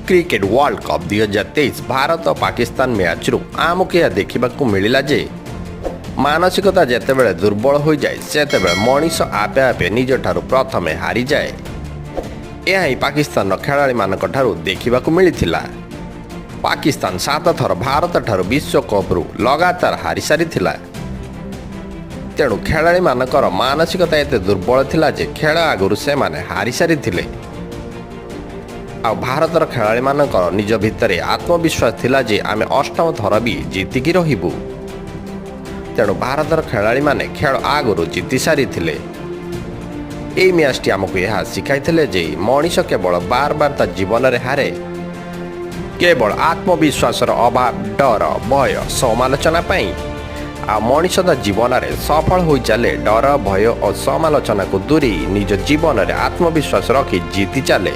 Cricket world cup 2023 Bharat और Pakistan match रु आमको यह देखा मिलला जे मानसिकता जितेबाला दुर्बल हो जाए से मनीष आपे आपे निज ठारू प्रथमे हारी जाए। यह ही पाकिस्तान खेलाड़ी मानक ठारू देखा मिलता। पाकिस्तान 7 थर भारत ठारू विश्वकप रु लगातार हारी सारी तेणु खेलाड़ी मानकर मानसिकता एते दुर्बल थिला जे खेल आगुरु से माने हारी सारी थिले। आ भारतर खेलाड़ी मानकर निज भितर आत्मविश्वास थिला जे आमे अष्टम थर भी जीतिकी रहिबु। तेणु भारतर खेलाड़ी माने खेल आगुरु जीति सारी थिले। एई मैचटी आमको यह शिखाइथिले जे मनीष केवल बार बार ता जीवन रे हारे, केवल आत्मविश्वासर अभाव, डर, भय, समालोचना पाई आ मनीष ता जीवन रे सफल हो चले डर, भय और समालोचना को दूरी निज जीवन रे आत्मविश्वास रखी जीति चले।